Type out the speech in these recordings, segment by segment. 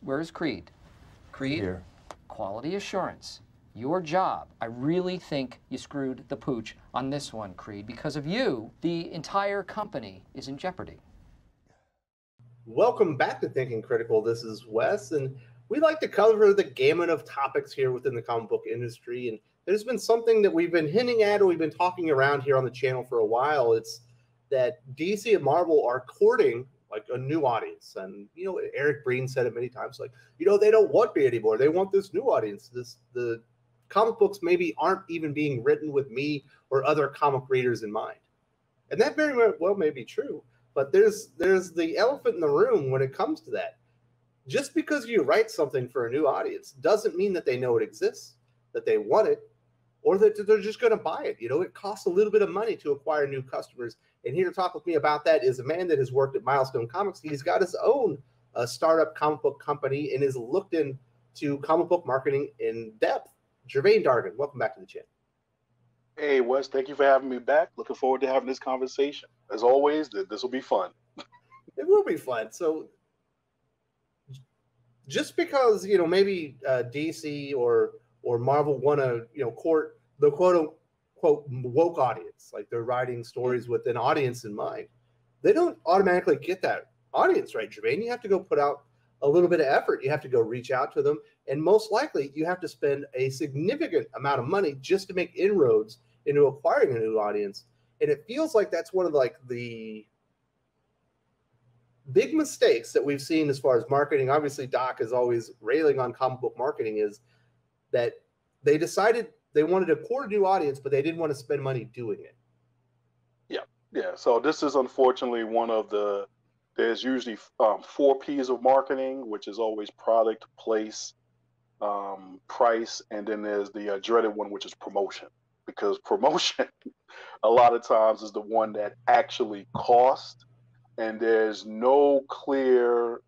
Where's Creed? Creed? Here. Quality assurance. Your job. I really think you screwed the pooch on this one, Creed. Because of you, the entire company is in jeopardy. Welcome back to Thinking Critical. This is Wes, and we like to cover the gamut of topics here within the comic book industry. And there's been something that we've been hinting at, or we've been talking around here on the channel for a while. It's that DC and Marvel are courting like a new audience. And, you know, Eric Breen said it many times, like, you know, they don't want me anymore. They want this new audience. The comic books maybe aren't even being written with me or other comic readers in mind. And that very well may be true. But there's the elephant in the room when it comes to that. Just because you write something for a new audience doesn't mean that they know it exists, that they want it, or that they're just going to buy it. You know, it costs a little bit of money to acquire new customers. And here to talk with me about that is a man that has worked at Milestone Comics. He's got his own startup comic book company and has looked into comic book marketing in depth. Gervain Dargan, welcome back to the channel. Hey, Wes, thank you for having me back. Looking forward to having this conversation. As always, this will be fun. It will be fun. So just because, you know, maybe DC or Marvel want to, you know, court the quote-unquote woke audience, like they're writing stories with an audience in mind, they don't automatically get that audience, right, Gervain? You have to go put out a little bit of effort. You have to go reach out to them. And most likely you have to spend a significant amount of money just to make inroads into acquiring a new audience. And it feels like that's one of like the big mistakes that we've seen as far as marketing. Obviously, Doc is always railing on comic book marketing, is that they decided they wanted to court a new audience, but they didn't want to spend money doing it. Yeah. So this is unfortunately one of the, there's usually 4 P's of marketing, which is always product, place, price, and then there's the dreaded one, which is promotion. Because promotion, a lot of times, is the one that actually costs, and there's no clear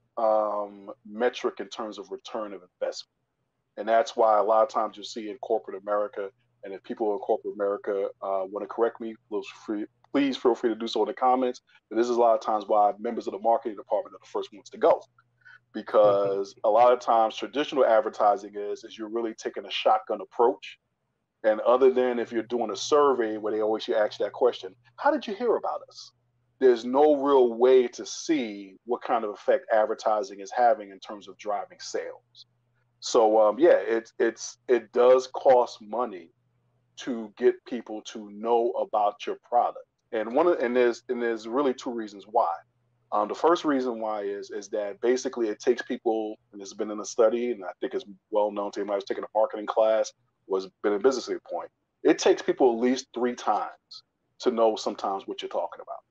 metric in terms of return of investment. And that's why a lot of times you see in corporate America, and if people in corporate America want to correct me, please feel free to do so in the comments. But this is a lot of times why members of the marketing department are the first ones to go. Because a lot of times traditional advertising is you're really taking a shotgun approach. And other than if you're doing a survey where they always ask that question, how did you hear about us? There's no real way to see what kind of effect advertising is having in terms of driving sales. So yeah, it does cost money to get people to know about your product. And there's really 2 reasons why. The first reason why is that basically it takes people, and this has been in a study, and I think it's well known to anybody who's taken a marketing class, was been a business point. It takes people at least 3 times to know sometimes what you're talking about,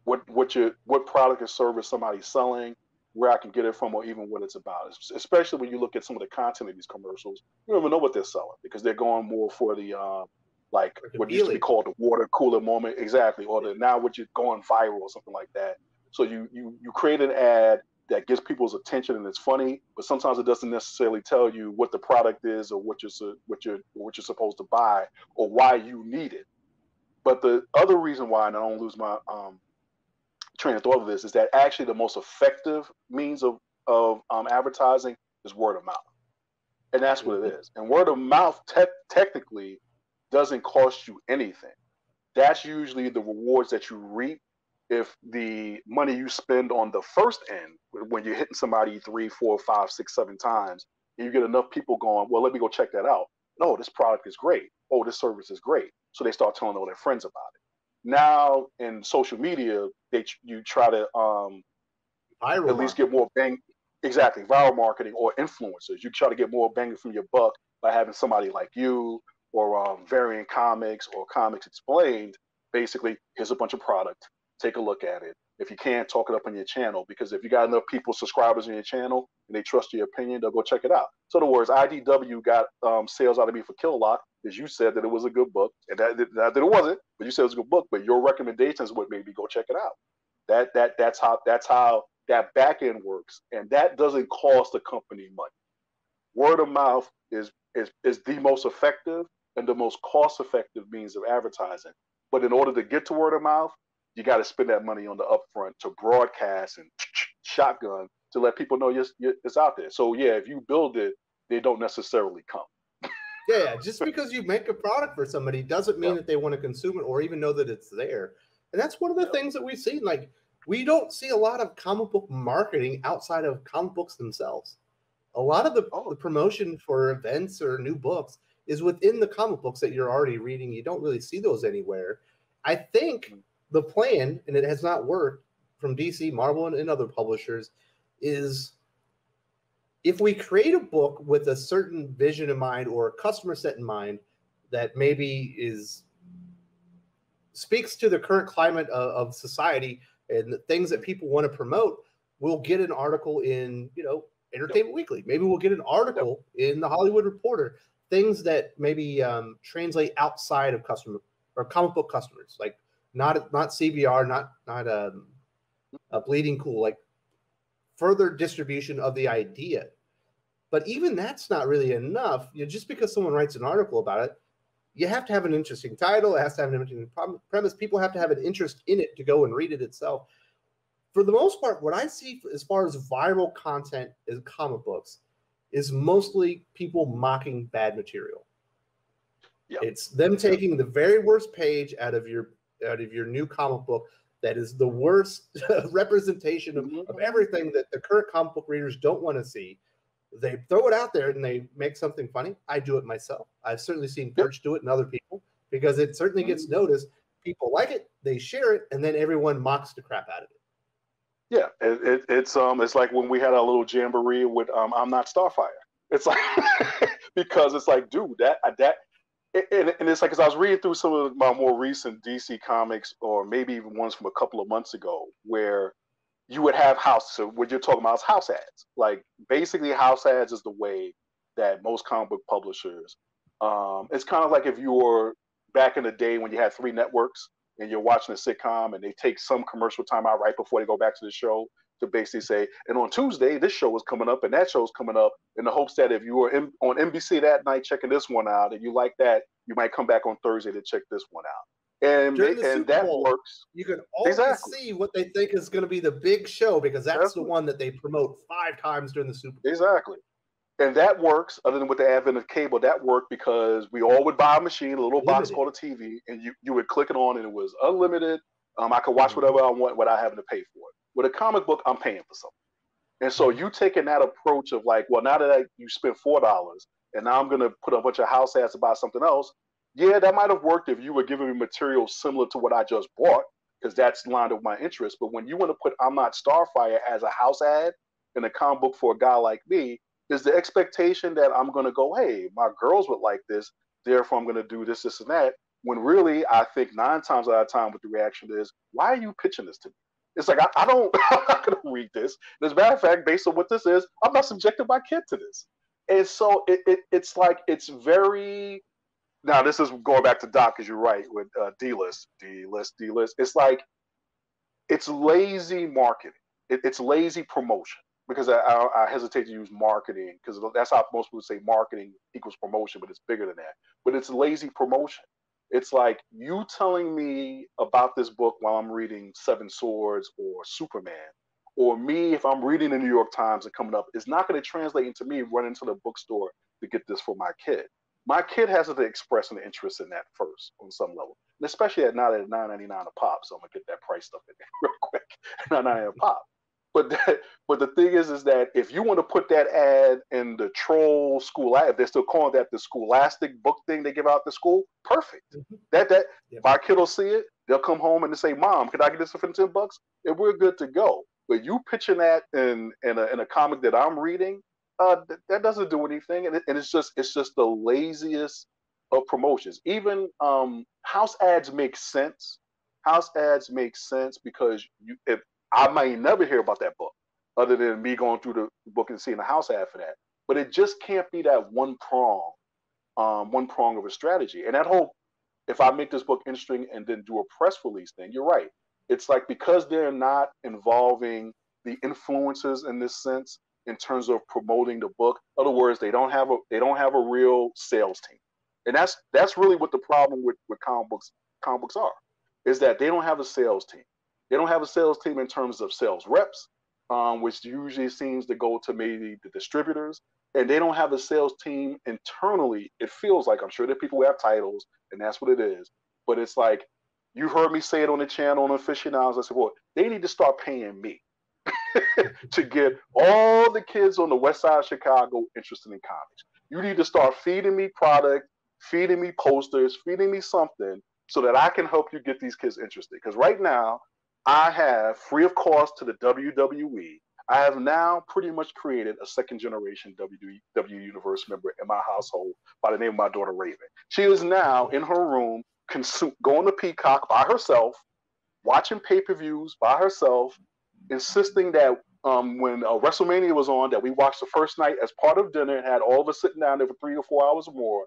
what product or service somebody's selling, where I can get it from, or even what it's about. Especially when you look at some of the content of these commercials, you don't even know what they're selling because they're going more for the like what used to be called the water cooler moment, exactly, or the now what you're going viral or something like that. So you create an ad that gets people's attention and it's funny, but sometimes it doesn't necessarily tell you what the product is or what you're supposed to buy or why you need it. But the other reason why, and I don't lose my train of thought of this, is that actually the most effective means of advertising is word of mouth, and that's what it is. And word of mouth technically doesn't cost you anything. That's usually the rewards that you reap if the money you spend on the first end, when you're hitting somebody 3, 4, 5, 6, 7 times, and you get enough people going, well, let me go check that out. No, this product is great. Oh, this service is great. So they start telling all their friends about it. Now in social media, you try to at least get more bang. Exactly, viral marketing or influencers. You try to get more bang from your buck by having somebody like you or Variant Comics or Comics Explained. Basically, here's a bunch of product. Take a look at it. If you can't, talk it up on your channel, because if you got enough people, subscribers in your channel, and they trust your opinion, they'll go check it out. So in other words, IDW got sales out of me for Kill-A-Lot, because you said that it was a good book, and that it wasn't, but you said it was a good book, but your recommendation is what made me go check it out. That's how that back end works, and that doesn't cost the company money. Word of mouth is the most effective and the most cost effective means of advertising. But in order to get to word of mouth, you got to spend that money on the upfront to broadcast and shotgun to let people know it's out there. So yeah, if you build it, they don't necessarily come. Yeah, just because you make a product for somebody doesn't mean that they want to consume it or even know that it's there. And that's one of the things that we've seen. Like, we don't see a lot of comic book marketing outside of comic books themselves. A lot of the promotion for events or new books is within the comic books that you're already reading. You don't really see those anywhere. I think the plan, and it has not worked from DC, Marvel, and other publishers, is if we create a book with a certain vision in mind or a customer set in mind that maybe speaks to the current climate of society and the things that people want to promote, we'll get an article in, Entertainment Weekly. Maybe we'll get an article in the Hollywood Reporter. Things that maybe translate outside of customer or comic book customers, like not CBR, not Bleeding Cool, like further distribution of the idea. But even that's not really enough. Just because someone writes an article about it, you have to have an interesting title. It has to have an interesting premise. People have to have an interest in it to go and read it itself. For the most part, what I see as far as viral content in comic books is mostly people mocking bad material. Yep. It's them taking the very worst page out of your new comic book that is the worst representation of everything that the current comic book readers don't want to see. They throw it out there and they make something funny. I do it myself. I've certainly seen Perch do it and other people because it certainly gets noticed. People like it, they share it, and then everyone mocks the crap out of it. Yeah, it's like when we had our little jamboree with I'm Not Starfire. It's like because it's like, dude, and it's like, because I was reading through some of my more recent DC comics, or maybe even ones from a couple of months ago, where you would have so what you're talking about is house ads. Like, basically, house ads is the way that most comic book publishers. It's kind of like if you were back in the day when you had 3 networks and you're watching a sitcom and they take some commercial time out right before they go back to the show to basically say, and on Tuesday, this show is coming up and that show is coming up, in the hopes that if you were on NBC that night checking this one out and you like that, you might come back on Thursday to check this one out. And that works. You can always see what they think is going to be the big show because that's the one that they promote 5 times during the Super Bowl. Exactly. And that works, other than with the advent of cable, that worked because we all would buy a machine, a little box called a TV, and you would click it on and it was unlimited. I could watch whatever I want without having to pay for it. With a comic book, I'm paying for something. And so you taking that approach of like, well, now that you spent $4 and now I'm going to put a bunch of house ads to buy something else. Yeah, that might have worked if you were giving me material similar to what I just bought, because that's lined up with my interest. But when you want to put I'm Not Starfire as a house ad in a comic book for a guy like me, is the expectation that I'm going to go, hey, my girls would like this, therefore I'm going to do this, and that, when really I think 9 times out of time what the reaction is, why are you pitching this to me? It's like, I'm not going to read this. And as a matter of fact, based on what this is, I'm not subjecting my kid to this. And so it's like, it's very, now this is going back to Doc, because you're right, with D-list. It's like, it's lazy marketing. It's lazy promotion. Because I hesitate to use marketing, because that's how most people say marketing equals promotion, but it's bigger than that. But it's lazy promotion. It's like you telling me about this book while I'm reading Seven Swords or Superman, or me, if I'm reading the New York Times and coming up, is not going to translate into me running to the bookstore to get this for my kid. My kid has to express an interest in that first on some level, and especially at now at $9.99 a pop. So I'm going to get that price stuff in there real quick. $9.99 a pop. But the thing is that if you want to put that ad in the troll school, if they're still calling that the Scholastic book thing they give out to school, perfect. My kid will see it. They'll come home and they say, "Mom, can I get this for $10?" And we're good to go. But you pitching that in a comic that I'm reading, that doesn't do anything, and it's just the laziest of promotions. Even house ads make sense. House ads make sense because if I might never hear about that book other than me going through the book and seeing a house ad for that. But it just can't be that one prong of a strategy. And that whole, if I make this book interesting and then do a press release thing, you're right. It's like, because they're not involving the influencers in this sense in terms of promoting the book. In other words, they don't have a real sales team. And that's really what the problem with comic books are, is that they don't have a sales team. They don't have a sales team in terms of sales reps. which usually seems to go to maybe the distributors, and they don't have a sales team internally. It feels like, I'm sure that people who have titles, and that's what it is. But it's like, you heard me say it on the channel on Aficionados. I said, well, they need to start paying me to get all the kids on the west side of Chicago interested in comics. You need to start feeding me product, feeding me posters, feeding me something so that I can help you get these kids interested. Because right now, I have, free of cost to the WWE, I have now pretty much created a second generation WWE Universe member in my household by the name of my daughter Raven. She is now in her room, going to Peacock by herself, watching pay-per-views by herself, insisting that when WrestleMania was on, that we watched the first night as part of dinner and had all of us sitting down there for 3 or 4 hours or more.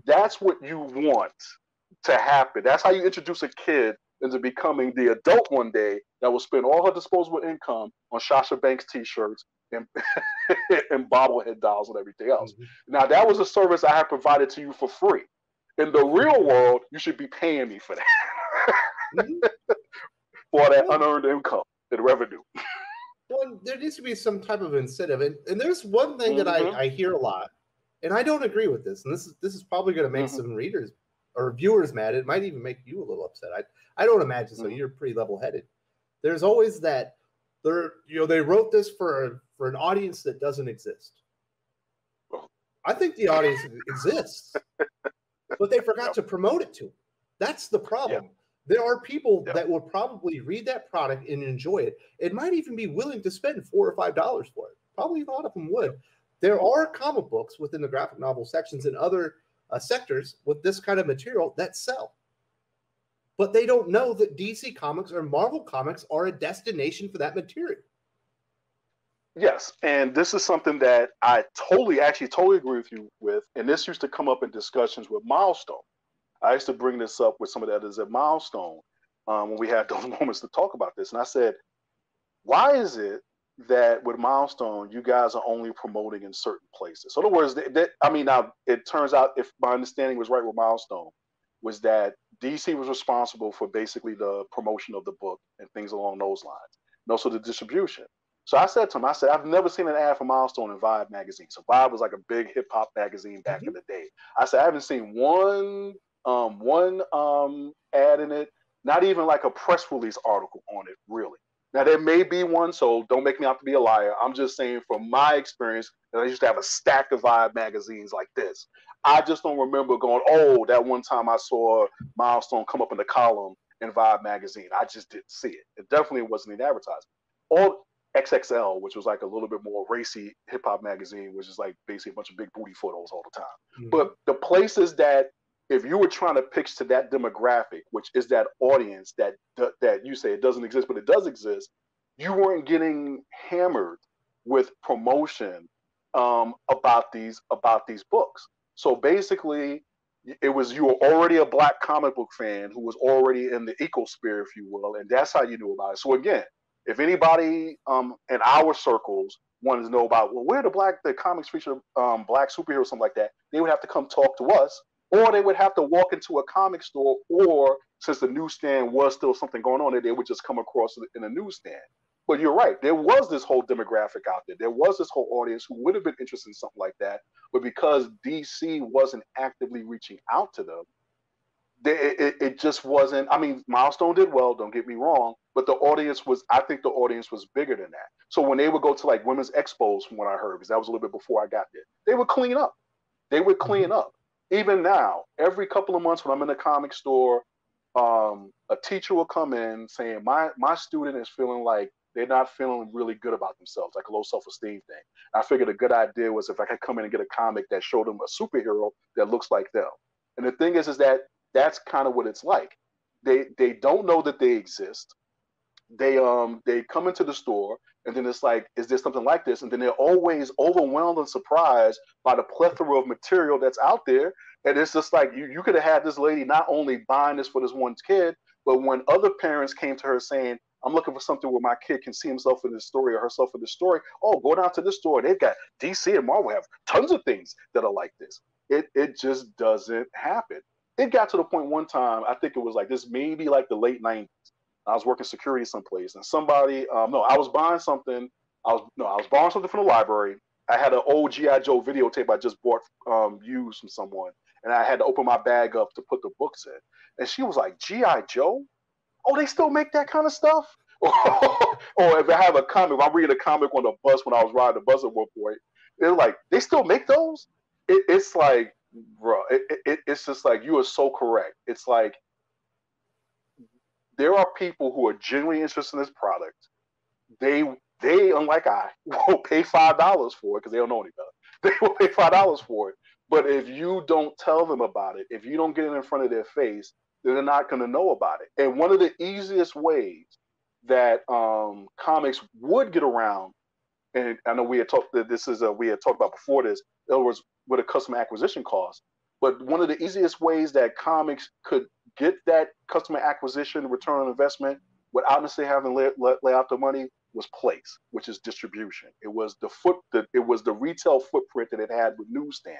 That's what you want to happen. That's how you introduce a kid into becoming the adult one day that will spend all her disposable income on Sasha Banks t-shirts and, and bobblehead dolls and everything else. Mm-hmm. Now, that was a service I have provided to you for free. In the real world, you should be paying me for that. For that unearned income and revenue. Well, there needs to be some type of incentive. And there's one thing that I hear a lot, and I don't agree with this, and this is probably going to make some readers or viewers mad. It might even make you a little upset. I don't imagine so. You're pretty level-headed. There's always that they wrote this for an audience that doesn't exist. I think the audience exists, but they forgot to promote it to them. That's the problem. Yeah. There are people that will probably read that product and enjoy it. It might even be willing to spend $4 or $5 for it. Probably a lot of them would. There are comic books within the graphic novel sections and other sectors with this kind of material that sell. But they don't know that DC Comics or Marvel Comics are a destination for that material. Yes, and this is something that I totally agree with you with, and this used to come up in discussions with Milestone. I used to bring this up with some of the others at Milestone when we had those moments to talk about this. And I said, why is it that with Milestone, you guys are only promoting in certain places? So in other words, now it turns out, if my understanding was right with Milestone, was that DC was responsible for basically the promotion of the book and things along those lines, and also the distribution. So I said to him, I've never seen an ad for Milestone in Vibe magazine. So Vibe was like a big hip hop magazine back in the day. I said, I haven't seen one ad in it, not even like a press release article on it, really. Now, there may be one, so don't make me out to be a liar. I'm just saying from my experience, I used to have a stack of Vibe magazines like this. I just don't remember going, oh, that one time I saw Milestone come up in the column in Vibe magazine. I just didn't see it. It definitely wasn't in advertising. Or XXL, which was like a little bit more racy hip-hop magazine, which is like basically a bunch of big booty photos all the time. Mm-hmm. But the places that, if you were trying to pitch to that demographic, which is that audience that you say it doesn't exist, but it does exist, you weren't getting hammered with promotion about these books. So basically, it was, you were already a Black comic book fan who was already in the ecosphere, if you will, and that's how you knew about it. So again, if anybody in our circles wanted to know about, well, where the comics feature Black superheroes, something like that, they would have to come talk to us. Or they would have to walk into a comic store, or since the newsstand was still something going on there, they would just come across it in a newsstand. But you're right. There was this whole demographic out there. There was this whole audience who would have been interested in something like that. But because DC wasn't actively reaching out to them, it just wasn't. I mean, Milestone did well, don't get me wrong, but I think the audience was bigger than that. So when they would go to like women's expos, from what I heard, because that was a little bit before I got there, they would clean up. Even now, every couple of months when I'm in a comic store, a teacher will come in saying, my student is feeling like they're not feeling really good about themselves, like a low self-esteem thing. I figured a good idea was if I could come in and get a comic that showed them a superhero that looks like them. And the thing is that that's kind of what it's like. They don't know that they exist. They come into the store, and then it's like, is there something like this? And then they're always overwhelmed and surprised by the plethora of material that's out there. And it's just like, you could have had this lady not only buying this for this one kid, but when other parents came to her saying, I'm looking for something where my kid can see himself in this story or herself in this story, oh, go down to this store. They've got DC and Marvel have tons of things that are like this. It just doesn't happen. It got to the point one time, I think it was like this, maybe like the late 90s. I was working security someplace, and somebody, no, I was buying something. I was borrowing something from the library. I had an old G.I. Joe videotape I just bought used from someone, and I had to open my bag up to put the books in. And she was like, G.I. Joe? Oh, they still make that kind of stuff? Or if I have a comic, if I'm reading a comic on the bus when I was riding the bus at one point, they're like, they still make those? It's like, bro, it's just like, you are so correct. It's like, there are people who are genuinely interested in this product. They unlike I, will pay $5 for it because they don't know any better. They will pay $5 for it. But if you don't tell them about it, if you don't get it in front of their face, then they're not going to know about it. And one of the easiest ways that comics would get around, and I know we had talked that we had talked about before this, it was with a customer acquisition cost. But one of the easiest ways that comics could get that customer acquisition return on investment without necessarily having lay out the money was place, which is distribution. It was the retail footprint that it had with newsstand.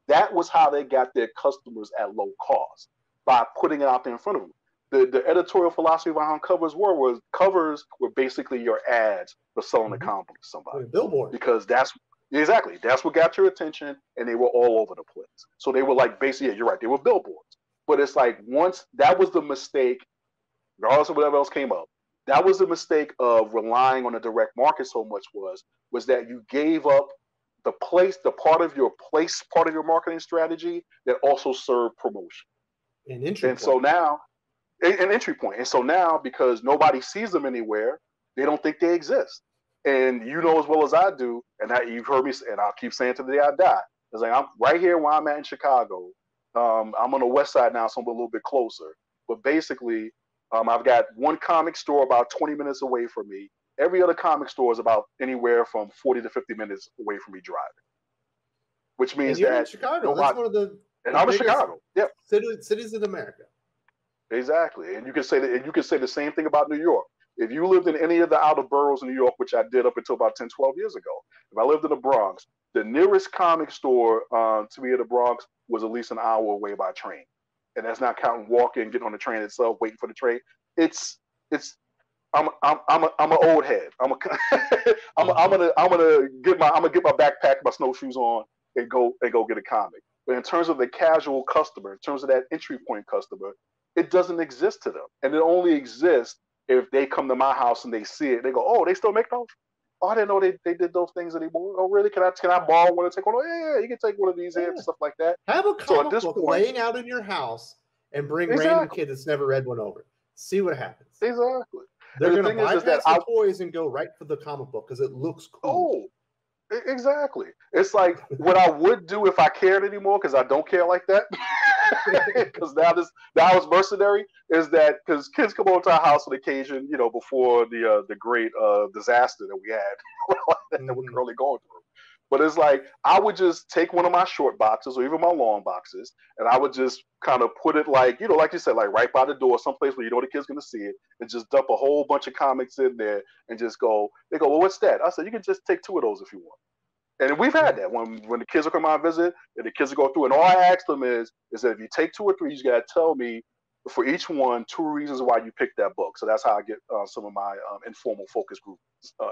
That was how they got their customers at low cost, by putting it out there in front of them. The editorial philosophy behind covers were basically your ads for selling a comic book to somebody. Billboard. Because that's what got your attention, and they were all over the place. So they were like, basically, yeah, you're right, they were billboards. But it's like, once that was the mistake, regardless of whatever else came up, that was the mistake of relying on the direct market so much was that you gave up the part of your marketing strategy that also served promotion. An entry point. So now, an entry point. And so now, because nobody sees them anywhere, they don't think they exist. And you know as well as I do, and you've heard me, and I'll keep saying to the day I die, it's like, I'm right here where I'm at in Chicago. I'm on the west side now, so I'm a little bit closer. But basically, I've got one comic store about 20 minutes away from me. Every other comic store is about anywhere from 40 to 50 minutes away from me driving. Which means you're in Chicago. That's one of the I'm in Chicago. Yep. Cities in America. Exactly. And you can say that, and you can say the same thing about New York. If you lived in any of the outer boroughs in New York, which I did up until about 10, 12 years ago, if I lived in the Bronx, the nearest comic store to me in the Bronx was at least an hour away by train. And that's not counting walking, getting on the train itself, waiting for the train. I'm an old head. I'm gonna get my backpack, my snowshoes on, and go get a comic. But in terms of the casual customer, in terms of that entry point customer, it doesn't exist to them, and it only exists if they come to my house and they see it. They go, "Oh, they still make those? Oh, I didn't know they did those things anymore. Oh, really? Can I borrow one and take one? Oh, yeah, you can take one of these and stuff like that." Have a comic book laying out in your house and bring random kid that's never read one over. See what happens. Exactly. They're going to bypass the toys and go right for the comic book because it looks cool. Oh, exactly. It's like what I would do if I cared anymore, because I don't care like that. Because now it's mercenary. Is that because kids come over to our house on occasion, before the great disaster that we had that we're currently going through. But it's like, I would just take one of my short boxes or even my long boxes, and I would just kind of put it like you said, like right by the door, someplace where the kid's going to see it, and just dump a whole bunch of comics in there and just go, they go, "Well, what's that?" I said, "You can just take 2 of those if you want." And we've had that when the kids will come out and visit, and the kids will go through, and all I ask them is that if you take 2 or 3, you got to tell me for each one 2 reasons why you picked that book. So that's how I get some of my informal focus group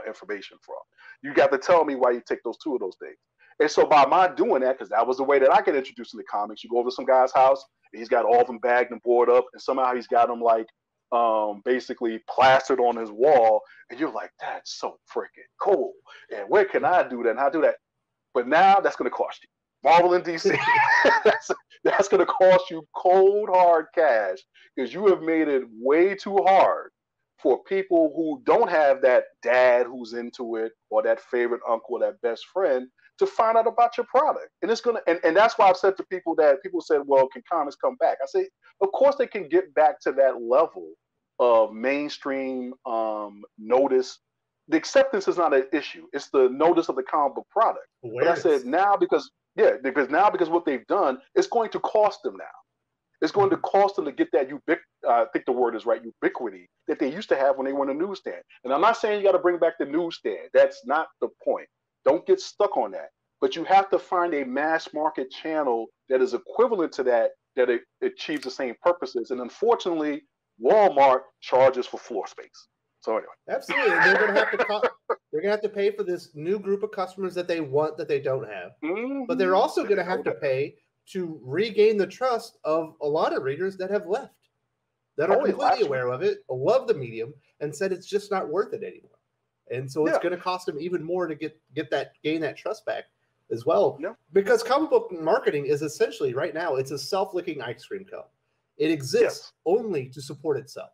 information from. You got to tell me why you take those 2 of those things. And so by my doing that, because that was the way that I get introduced to the comics, you go over to some guy's house, and he's got all of them bagged and board up, and somehow he's got them like basically plastered on his wall, and you're like, "That's so freaking cool. And where can I do that and how do that?" But now that's going to cost you. Marvel and DC, that's going to cost you cold, hard cash, because you have made it way too hard for people who don't have that dad who's into it, or that favorite uncle, or that best friend, to find out about your product. And it's going to, and that's why I've said to people said, "Well, can comics come back?" I say, of course they can get back to that level of mainstream notice. The acceptance is not an issue. It's the notice of the comic book product. Awareness. But I said now because what they've done, it's going to cost them now. It's going to cost them to get that I think the word is right, ubiquity that they used to have when they were in a newsstand. And I'm not saying you got to bring back the newsstand. That's not the point. Don't get stuck on that. But you have to find a mass market channel that is equivalent to that it achieves the same purposes. And unfortunately, Walmart charges for floor space. So anyway, absolutely, and they're gonna have to pay for this new group of customers that they want that they don't have. But they're also gonna have to pay to regain the trust of a lot of readers that have left, that are completely aware of it, love the medium, and said it's just not worth it anymore. And so it's going to cost them even more to gain that trust back as well. Yeah. Because comic book marketing is essentially right now, it's a self-licking ice cream cone. It exists only to support itself.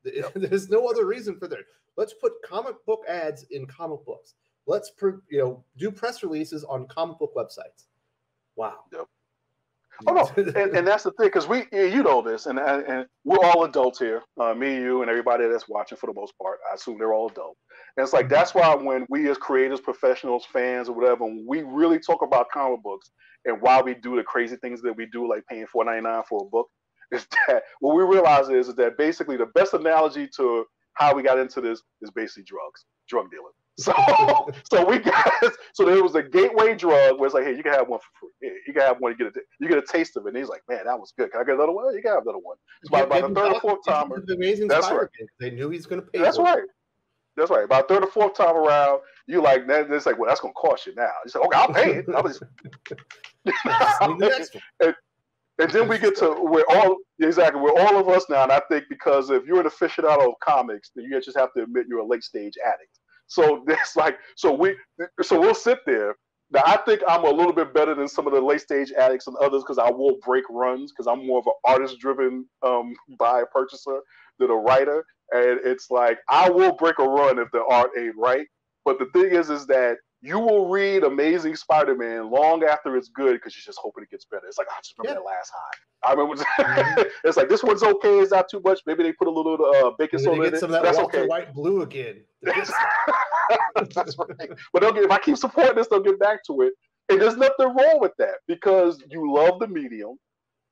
There's no other reason for that. Let's put comic book ads in comic books. Let's do press releases on comic book websites. Wow. Yep. Oh no, and that's the thing, because you know this, and we're all adults here, me, you, and everybody that's watching for the most part. I assume they're all adult, and it's like that's why when we as creators, professionals, fans, or whatever, when we really talk about comic books and why we do the crazy things that we do, like paying $4.99 for a book, is that what we realize is that basically the best analogy to how we got into this is basically drug dealing. So there was a gateway drug where it's like, hey, you can have one for free. You can have one, you get a taste of it. And he's like, man, that was good. Can I get another one? You can have another one. So by the third or fourth time, that's right. They knew he's going to pay. That's right. That's right. About third or fourth time around, you like that. It's like, well, that's going to cost you now. You say, okay, I'll pay it. And then we get to we're all of us now. And I think because if you're an aficionado of comics, then you just have to admit you're a late stage addict. So it's like, so we'll sit there. Now I think I'm a little bit better than some of the late stage addicts and others because I will break runs because I'm more of an artist driven buyer purchaser than a writer. And it's like I will break a run if the art ain't right. But the thing is that you will read Amazing Spider-Man long after it's good because you're just hoping it gets better. It's like, I just remember that last high. I remember it's like, this one's okay. It's not too much. Maybe they put a little baking soda in it. Some of that That's Walter okay. White blue again. That's right. But if I keep supporting this, they'll get back to it. And there's nothing wrong with that because you love the medium.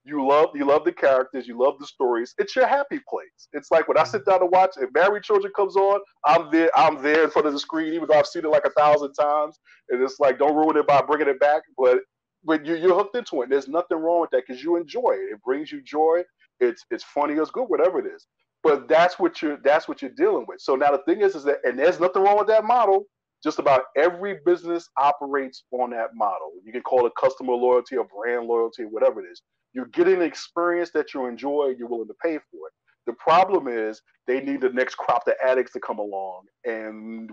You love the characters. You love the stories. It's your happy place. It's like when I sit down to watch, if Married Children comes on, I'm there in front of the screen, even though I've seen it like 1,000 times. And it's like, don't ruin it by bringing it back. But when you're hooked into it, there's nothing wrong with that because you enjoy it. It brings you joy. It's funny, it's good, whatever it is. But that's what you're dealing with. So now the thing is that, and there's nothing wrong with that model. Just about every business operates on that model. You can call it customer loyalty or brand loyalty, whatever it is. You're getting an experience that you enjoy, you're willing to pay for it. The problem is they need the next crop of addicts to come along. And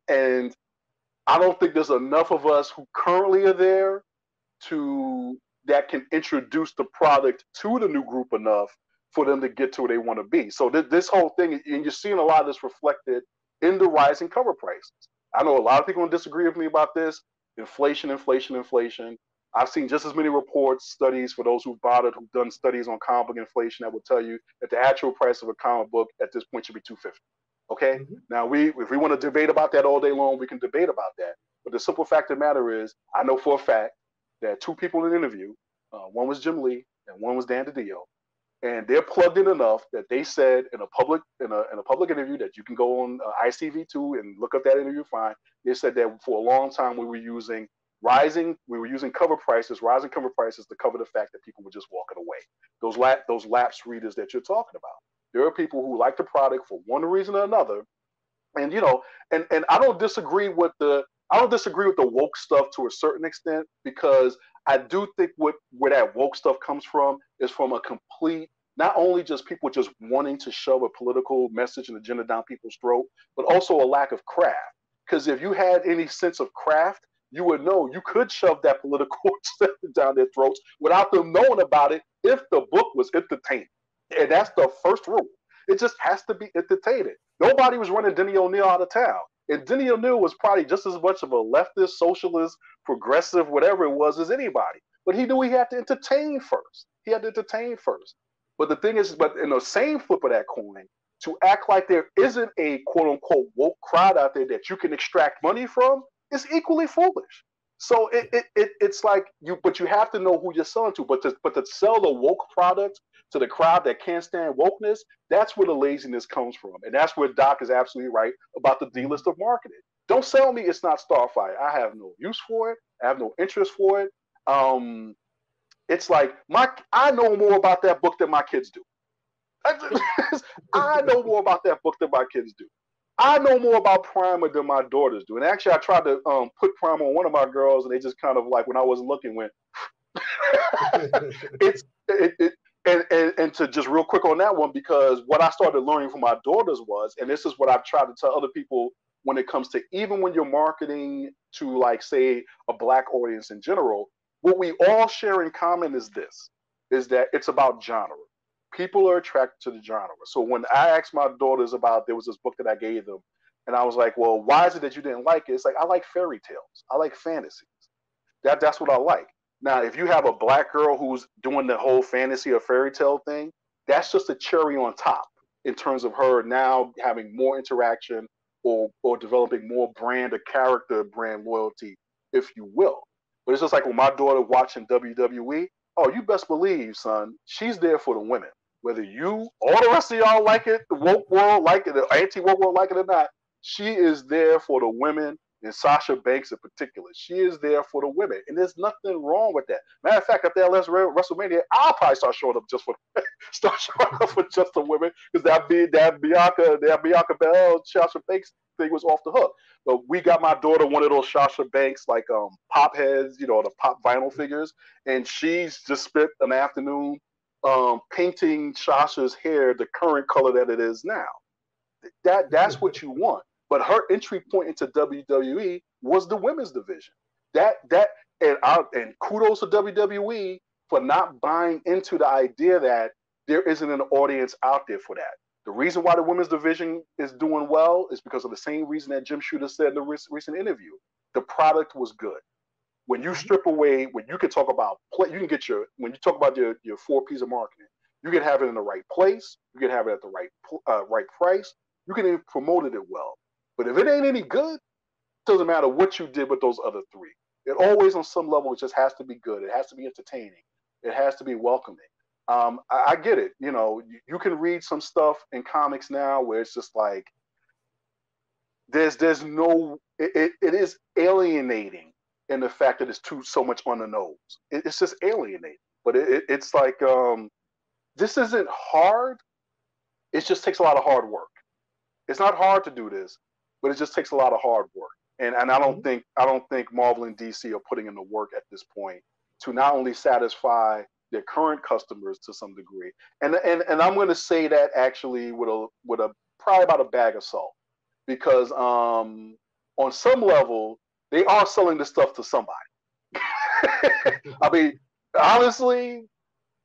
and I don't think there's enough of us who currently are there that can introduce the product to the new group enough for them to get to where they want to be. So this whole thing, and you're seeing a lot of this reflected in the rising cover prices. I know a lot of people disagree with me about this. Inflation. I've seen just as many reports, studies for those who've done studies on comic book inflation that will tell you that the actual price of a comic book at this point should be $250. Okay? Mm-hmm. Now, if we want to debate about that all day long, we can debate about that. But the simple fact of the matter is, I know for a fact that two people in the interview, one was Jim Lee and one was Dan DiDio, and they're plugged in enough that they said in a public interview that you can go on ICV2 and look up that interview. Fine. They said that for a long time we were using rising cover prices to cover the fact that people were just walking away. Those lapsed readers that you're talking about. There are people who like the product for one reason or another, and and I don't disagree with the woke stuff to a certain extent because I do think where that woke stuff comes from is from a complete, not only just people just wanting to shove a political message and agenda down people's throat, but also a lack of craft. Because if you had any sense of craft, you would know you could shove that political down their throats without them knowing about it if the book was entertaining. And that's the first rule. It just has to be entertaining. Nobody was running Denny O'Neil out of town. And Denny O'Neil was probably just as much of a leftist, socialist, progressive, whatever it was, as anybody. But he knew he had to entertain first. But the thing is, but in the same flip of that coin, to act like there isn't a quote-unquote woke crowd out there that you can extract money from is equally foolish. So it's like but you have to know who you're selling to. But to sell the woke product to the crowd that can't stand wokeness, that's where the laziness comes from. And that's where Doc is absolutely right about the D-list of marketing. Don't sell me it's not Starfire. I have no use for it. I have no interest for it. It's like I know more about that book than my kids do. I know more about that book than my kids do. I know more about Primer than my daughters do. And actually, I tried to put Primer on one of my girls, and they just kind of like, when I wasn't looking, went. And to just real quick on that one, because what I started learning from my daughters was, and this is what I've tried to tell other people when it comes to, even when you're marketing to, like, say, a Black audience in general, what we all share in common is this, is that it's about genre. People are attracted to the genre. So when I asked my daughters about, there was this book that I gave them, and I was like, well, why is it that you didn't like it? It's like, I like fairy tales. I like fantasies. That's what I like. Now, if you have a Black girl who's doing the whole fantasy or fairy tale thing, that's just a cherry on top in terms of her now having more interaction or developing more brand or character brand loyalty, if you will. But it's just like when my daughter watching WWE, oh, you best believe, son, she's there for the women. Whether you, all the rest of y'all like it, the woke world like it, the anti-woke world like it or not, she is there for the women, and Sasha Banks in particular. She is there for the women, and there's nothing wrong with that. Matter of fact, after that last WrestleMania, I'll probably start showing up just for just the women, because that Bianca Belair, Sasha Banks thing was off the hook. But we got my daughter one of those Sasha Banks like pop heads, the pop vinyl figures, and she's just spent an afternoon painting Sasha's hair the current color that it is now. That's what you want. But her entry point into WWE was the women's division. And kudos to WWE for not buying into the idea that there isn't an audience out there for that. The reason why the women's division is doing well is because of the same reason that Jim Shooter said in the recent interview. The product was good. When you strip away, when you can talk about, you can get when you talk about your 4 P's of marketing, you can have it in the right place, you can have it at the right price, you can even promote it well. But if it ain't any good, it doesn't matter what you did with those other 3. It always, on some level, it just has to be good. It has to be entertaining. It has to be welcoming. I get it. You can read some stuff in comics now where it's just like there's no. It is alienating in the fact that it's so much on the nose. It's just alienating. But it's like this isn't hard. It just takes a lot of hard work. It's not hard to do this, but it just takes a lot of hard work. And I don't think Marvel and DC are putting in the work at this point to not only satisfy their current customers to some degree, and I'm going to say that actually with a probably about a bag of salt, because on some level they are selling this stuff to somebody. I mean, honestly,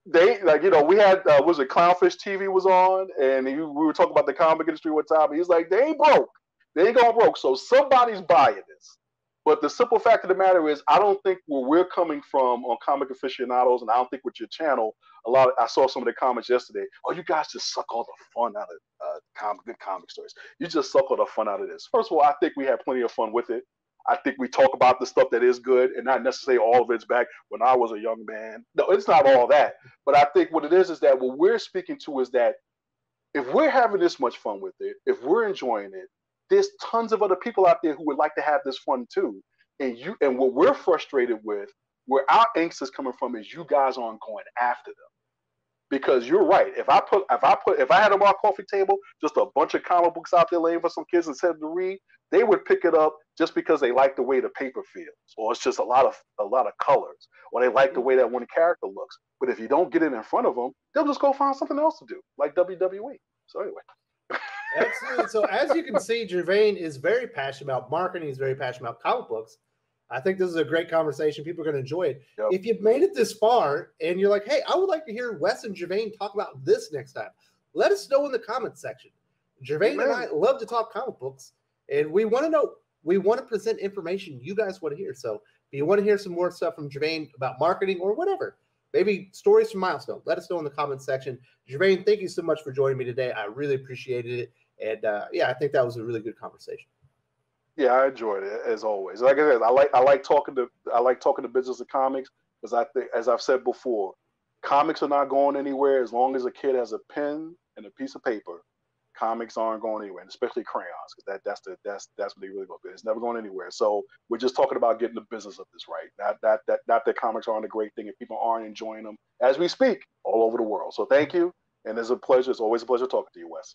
they we had was it Clownfish TV was on, and we were talking about the comic industry one time, and he's like, they ain't broke. They ain't going broke, so somebody's buying this. But the simple fact of the matter is, I don't think where we're coming from on Comic Aficionados, and I don't think with your channel, I saw some of the comments yesterday. Oh, you guys just suck all the fun out of good comic stories. You just suck all the fun out of this. First of all, I think we had plenty of fun with it. I think we talk about the stuff that is good, and not necessarily all of it's back when I was a young man. No, it's not all that. But I think what it is that what we're speaking to is that if we're having this much fun with it, if we're enjoying it, there's tons of other people out there who would like to have this fun too. And what we're frustrated with, where our angst is coming from, is you guys aren't going after them. Because you're right. If I had on my coffee table just a bunch of comic books out there laying for some kids and said to read, they would pick it up just because they like the way the paper feels, or it's just a lot of colors, or they like the way that one character looks. But if you don't get it in front of them, they'll just go find something else to do, like WWE. So anyway. Absolutely. So as you can see, Gervain is very passionate about marketing. He's very passionate about comic books. I think this is a great conversation. People are going to enjoy it. Yep. If you've made it this far and you're like, hey, I would like to hear Wes and Gervain talk about this next time, let us know in the comments section. Gervain and I love to talk comic books, and we want to know. We want to present information you guys want to hear. So if you want to hear some more stuff from Gervain about marketing or whatever, maybe stories from Milestone, let us know in the comments section. Gervain, thank you so much for joining me today. I really appreciated it. And I think that was a really good conversation. Yeah, I enjoyed it as always. Like I said, I like talking to business of comics, because I think, as I've said before, comics are not going anywhere as long as a kid has a pen and a piece of paper. Comics aren't going anywhere, and especially crayons, because that's what they really go. It's never going anywhere. So we're just talking about getting the business of this right. Not that comics aren't a great thing, and people aren't enjoying them as we speak all over the world. So thank you. And it's a pleasure. It's always a pleasure talking to you, Wes.